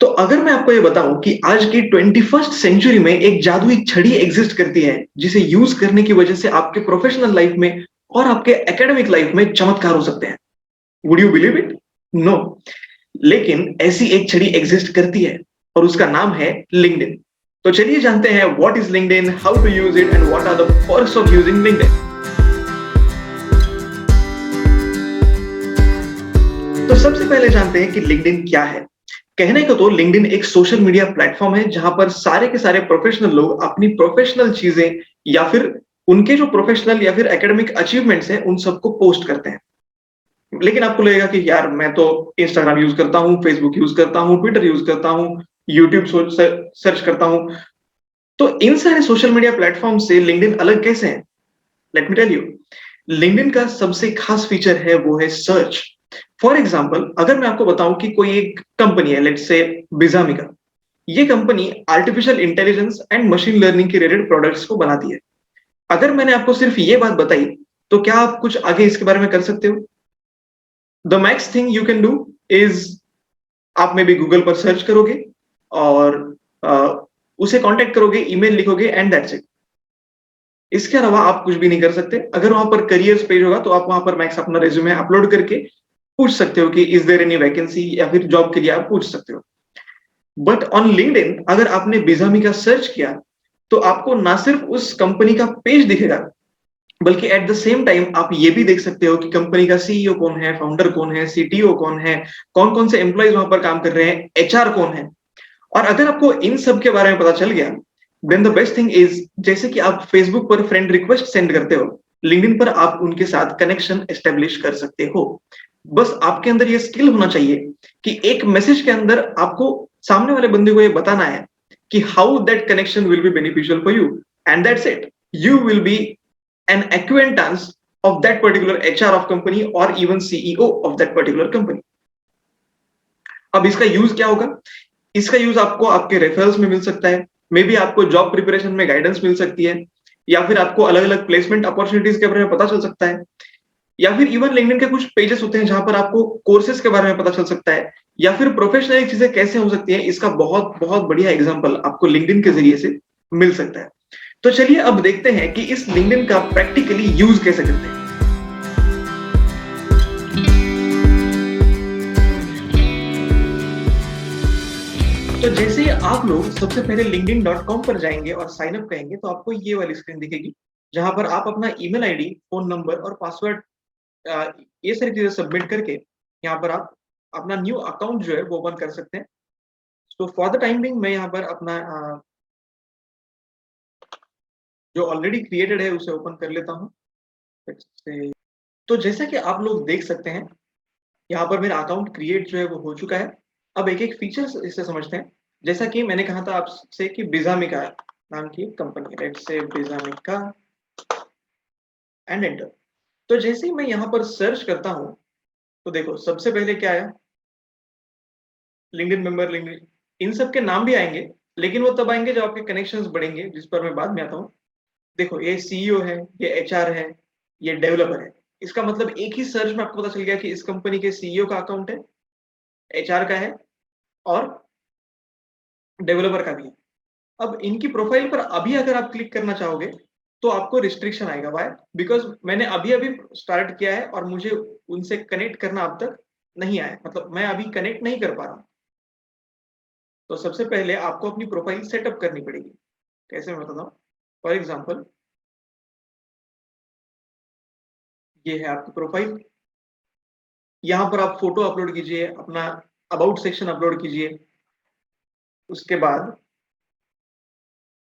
तो अगर मैं आपको ये बताऊं कि आज की 21st सेंचुरी में एक जादुई छड़ी एग्जिस्ट करती है जिसे यूज करने की वजह से आपके प्रोफेशनल लाइफ में और आपके एकेडमिक लाइफ में चमत्कार हो सकते हैं, would you believe it? No. लेकिन ऐसी एक छड़ी एग्जिस्ट करती है और उसका नाम है लिंक्डइन। तो चलिए जानते हैं what is LinkedIn, how to use it and what are the perks of using LinkedIn. तो सबसे पहले जानते हैं कि लिंक्डइन क्या है। कहने को तो लिंक्डइन एक सोशल मीडिया प्लेटफॉर्म है जहां पर सारे के सारे प्रोफेशनल लोग अपनी प्रोफेशनल चीजें या फिर उनके जो प्रोफेशनल या फिर एकेडमिक अचीवमेंट्स हैं उन सबको पोस्ट करते हैं। लेकिन आपको लगेगा कि यार मैं तो इंस्टाग्राम यूज करता हूँ, फेसबुक यूज करता हूँ, ट्विटर यूज करता हूँ, यूट्यूब सर्च करता हूँ। तो इन सारे सोशल मीडिया प्लेटफॉर्म से लिंक्डइन अलग कैसे है? Let me tell you. LinkedIn का सबसे खास फीचर है वो है सर्च। फॉर एग्जाम्पल, अगर मैं आपको बताऊं कि कोई एक कंपनी है, लेट्स से बिजामिका। ये company artificial intelligence and machine learning के रिलेटेड प्रोडक्ट्स को बनाती है। अगर मैंने आपको सिर्फ ये बात बताई तो क्या आप कुछ आगे इसके बारे में कर सकते हो? The max thing you can do is आप में भी गूगल पर सर्च करोगे और उसे कांटेक्ट करोगे, ईमेल लिखोगे एंड दैट्स इट। इसके अलावा आप कुछ भी नहीं कर सकते। अगर वहां पर करियर्स पेज होगा तो आप वहां पर मैक्स अपना रेज्यूमे अपलोड करके पूछ सकते हो कि इज देयर एनी वैकेंसी, या फिर जॉब के लिए आप पूछ सकते हो। बट ऑन लिंक्डइन अगर आपने बिजामी का सर्च किया तो आपको ना सिर्फ उस कंपनी का पेज दिखेगा, बल्कि एट द सेम टाइम आप ये भी देख सकते हो कि कंपनी का सीईओ कौन है, फाउंडर कौन है, सीटीओ कौन है, कौन कौन से एम्प्लॉयज वहां पर काम कर रहे हैं, एचआर कौन है। और अगर आपको इन सब के बारे में पता चल गया then the best thing is, जैसे कि आप फेसबुक पर फ्रेंड रिक्वेस्ट सेंड करते हो, लिंक्डइन पर आप उनके साथ कनेक्शन एस्टेब्लिश कर सकते हो। बस आपके अंदर ये स्किल होना चाहिए कि एक मैसेज के अंदर आपको सामने वाले बंदे को ये बताना है कि how that connection will be beneficial for you, and that's it. You will be an acquaintance of that particular HR of company or even CEO of that particular company। अब इसका यूज क्या होगा? इसका यूज आपको आपके referrals में मिल सकता है, मे बी आपको जॉब प्रिपरेशन में गाइडेंस मिल सकती है, या फिर आपको अलग अलग प्लेसमेंट अपॉर्चुनिटीज के बारे में पता चल सकता है, या फिर इवन लिंक्डइन के कुछ पेजेस होते हैं जहां पर आपको कोर्सेज के बारे में पता चल सकता है, या फिर प्रोफेशनल चीजें कैसे हो सकती है, इसका बहुत बहुत बढ़िया एग्जांपल आपको लिंक्डइन के जरिए से मिल सकता है। तो चलिए अब देखते हैं कि इस लिंक्डइन का प्रैक्टिकली यूज कैसे करते हैं। तो जैसे ही आप लोग सबसे पहले linkedin.com पर जाएंगे और साइन अप कहेंगे तो आपको ये वाली स्क्रीन दिखेगी जहां पर आप अपना ईमेल आईडी, फोन नंबर और पासवर्ड ये सारी चीजें सबमिट करके यहाँ पर आप अपना न्यू अकाउंट जो है वो ओपन कर सकते हैं। तो फॉर द टाइम बिंग मैं यहाँ पर अपना जो ऑलरेडी क्रिएटेड है उसे ओपन कर लेता हूँ। तो जैसा कि आप लोग देख सकते हैं यहाँ पर मेरा अकाउंट क्रिएट जो है वो हो चुका है। अब एक एक फीचर इससे समझते हैं। जैसा कि मैंने कहा था आपसे कि बिजामिका नाम की company, let's say बिजामिका and enter. तो जैसे ही मैं यहाँ पर सर्च करता हूँ तो देखो सबसे पहले क्या आया, लिंक्डइन मेंबर, लिंक्डइन, इन सब के नाम भी आएंगे, लेकिन वो तब आएंगे जब आपके कनेक्शंस बढ़ेंगे, जिस पर मैं बाद में आता हूँ। देखो ये सीईओ है, ये एचआर है, ये डेवलपर है। इसका मतलब एक ही सर्च में आपको पता चल गया कि इस कंपनी के सीईओ का अकाउंट है, एचआर का है और डेवलपर का भी है। अब इनकी प्रोफाइल पर अभी अगर आप क्लिक करना चाहोगे तो आपको रिस्ट्रिक्शन आएगा। व्हाई? बिकॉज मैंने अभी अभी स्टार्ट किया है और मुझे उनसे कनेक्ट करना अब तक नहीं आया, मतलब मैं अभी कनेक्ट नहीं कर पा रहा हूँ। तो सबसे पहले आपको अपनी प्रोफाइल सेटअप करनी पड़ेगी। कैसे मैं बताता हूँ। फॉर एग्जाम्पल, ये है आपकी प्रोफाइल। यहाँ पर आप फोटो अपलोड कीजिए, अपना अबाउट सेक्शन अपलोड कीजिए। उसके बाद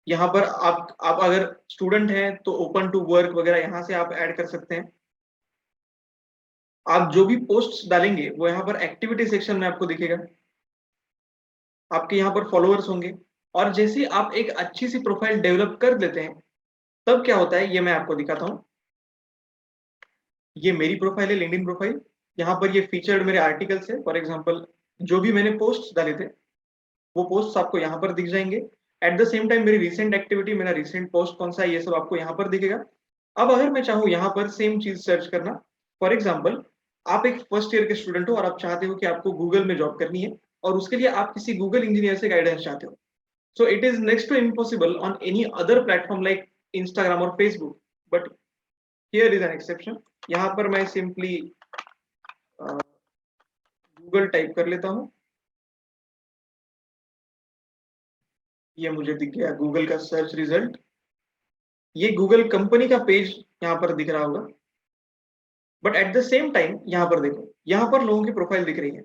यहाँ पर आप अगर स्टूडेंट हैं तो ओपन टू वर्क वगैरह यहाँ से आप ऐड कर सकते हैं। आप जो भी पोस्ट्स डालेंगे वो यहाँ पर एक्टिविटी सेक्शन में आपको दिखेगा। आपके यहाँ पर फॉलोअर्स होंगे और जैसे ही आप एक अच्छी सी प्रोफाइल डेवलप कर लेते हैं तब क्या होता है ये मैं आपको दिखाता हूँ। ये मेरी प्रोफाइल है, लिंक्डइन प्रोफाइल। यहाँ पर ये फीचर्ड मेरे आर्टिकल्स है। फॉर एग्जाम्पल, जो भी मैंने पोस्ट डाले थे वो पोस्ट आपको यहाँ पर दिख जाएंगे। एट द सेम टाइम मेरी रिसेंट एक्टिविटी, मेरा रिसेंट पोस्ट कौन सा है, ये सब आपको यहाँ पर दिखेगा। अब अगर मैं चाहूँ यहाँ पर सेम चीज सर्च करना, फॉर एग्जाम्पल आप एक फर्स्ट ईयर के स्टूडेंट हो और आप चाहते हो कि आपको गूगल में जॉब करनी है, और उसके लिए आप किसी गूगल इंजीनियर से गाइडेंस चाहते हो, so it is next to impossible on any other platform like Instagram और Facebook, but here is an exception. यहाँ पर मैं सिंपली गूगल टाइप कर लेता हूँ, ये मुझे दिख गया गूगल का सर्च रिजल्ट। ये गूगल कंपनी का पेज यहाँ पर दिख रहा होगा, but at the same time यहाँ पर देखो, यहाँ पर लोगों की प्रोफाइल दिख रही है,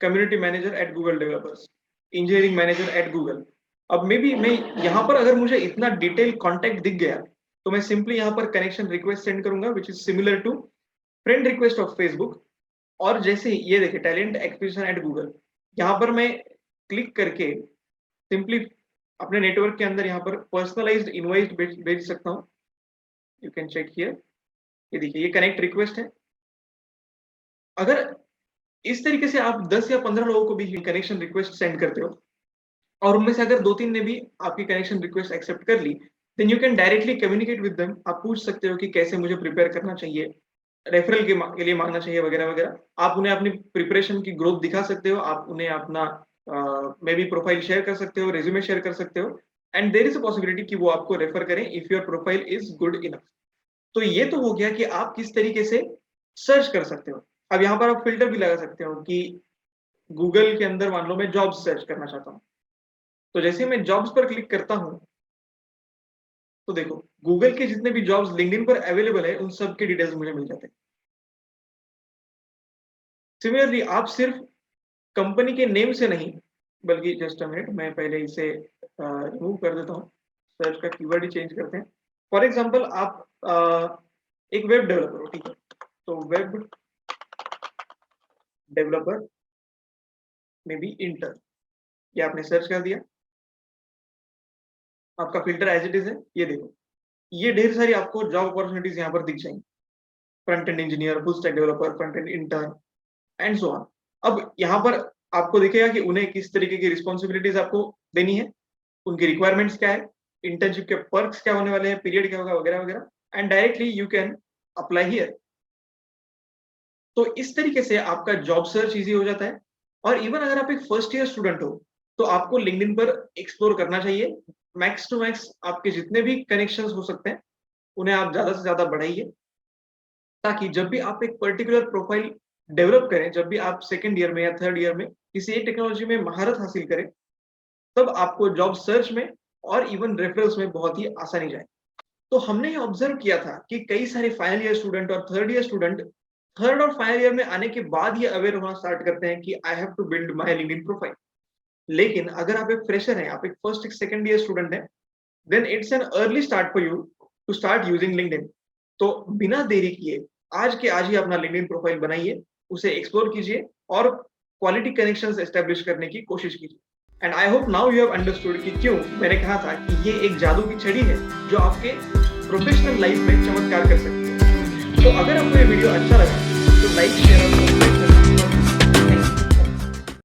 community manager at Google developers, engineering manager at Google. अब मे बी मैं यहाँ पर अगर मुझे इतना डिटेल कॉन्टेक्ट दिख गया तो मैं सिंपली यहाँ पर कनेक्शन रिक्वेस्ट सेंड करूंगा which is similar to friend request of Facebook. और जैसे ये देखिए टैलेंट एक्विजिशन एट गूगल, यहाँ पर मैं क्लिक करके सिंपली अपने नेटवर्क के अंदर यहाँ पर पर्सनलाइज्ड इनवॉइस भेज सकता हूँ। यू कैन चेक हियर, ये देखिए ये कनेक्ट रिक्वेस्ट है। अगर इस तरीके से आप 10 या 15 लोगों को भी कनेक्शन रिक्वेस्ट सेंड करते हो और उनमें से अगर 2-3 ने भी आपकी कनेक्शन रिक्वेस्ट एक्सेप्ट कर ली, then you can directly communicate with them. आप पूछ सकते हो कि कैसे मुझे प्रिपेयर करना चाहिए, रेफरल के लिए मांगना चाहिए वगैरह वगैरह। आप उन्हें अपनी प्रिपरेशन की ग्रोथ दिखा सकते हो, आप उन्हें अपना मे बी प्रोफाइल शेयर कर सकते हो, रेज्यूमे शेयर कर सकते हो, and there is a possibility कि वो आपको रेफर करें if your profile is good enough. तो ये तो हो गया कि आप किस तरीके से सर्च कर सकते हो। अब यहाँ पर आप फिल्टर भी लगा सकते हो कि गूगल के अंदर मान लो मैं जॉब्स सर्च करना चाहता हूँ, तो जैसे मैं जॉब्स पर क्लिक करता हूँ तो देखो गूगल के जितने भी जॉब्स लिंक्डइन पर अवेलेबल है उन सब के डिटेल्स मुझे मिल जाते हैं। सिमिलरली आप सिर्फ कंपनी के नेम से नहीं, बल्कि जस्ट अ मिनट मैं पहले इसे रिमूव कर देता हूँ, सर्च का कीवर्ड ही चेंज करते हैं। फॉर एग्जांपल आप एक वेब डेवलपर हो, ठीक है, तो वेब डेवलपर में भी इंटर, ये आपने सर्च कर दिया, आपका फिल्टर एज इट इज है। ये देखो ये ढेर सारी आपको जॉब अपॉर्चुनिटीज यहाँ पर दिख जाएंगी, front end engineer, full stack developer, front end intern and so on. अब यहाँ पर आपको दिखेगा कि उन्हें किस तरीके की रिस्पॉन्सिबिलिटीज आपको देनी है, उनकी रिक्वायरमेंट्स क्या है, इंटर्नशिप के पर्क्स क्या होने वाले हैं, पीरियड क्या होगा वगैरह वगैरह, and directly you can apply here. तो इस तरीके से आपका जॉब सर्च इजी हो जाता है। और इवन अगर आप एक फर्स्ट ईयर स्टूडेंट हो तो आपको लिंक्डइन पर एक्सप्लोर करना चाहिए, मैक्स टू मैक्स आपके जितने भी कनेक्शंस हो सकते हैं उन्हें आप ज्यादा से ज्यादा बढ़ाइए, ताकि जब भी आप एक पर्टिकुलर प्रोफाइल डेवलप करें, जब भी आप सेकेंड ईयर में या थर्ड ईयर में किसी एक टेक्नोलॉजी में महारत हासिल करें, तब आपको जॉब सर्च में और इवन रेफरल्स में बहुत ही आसानी जाए। तो हमने ये ऑब्जर्व किया था कि कई सारे फाइनल ईयर स्टूडेंट और थर्ड ईयर स्टूडेंट थर्ड और फाइनल ईयर में आने के बाद ये अवेयर होना स्टार्ट करते हैं कि I have to build my LinkedIn profile. लेकिन अगर आप एक फ्रेशर हैं, आप एक फर्स्ट एक सेकंड ईयर स्टूडेंट हैं, then it's an early start for you to start using LinkedIn. तो बिना देरी किए आज के आज ही अपना लिंक्डइन प्रोफाइल बनाइए, उसे एक्सप्लोर कीजिए और क्वालिटी कनेक्शंस एस्टेब्लिश करने की कोशिश कीजिए। And I hope now you have understood कि क्यों मैंने कहा था कि ये एक जादू की छड़ी है जो आपके प्रोफेशनल लाइफ में चमत्कार कर सकती है। तो अगर आपको ये वीडियो अच्छा लगा तो लाइक, शेयर और सब्सक्राइब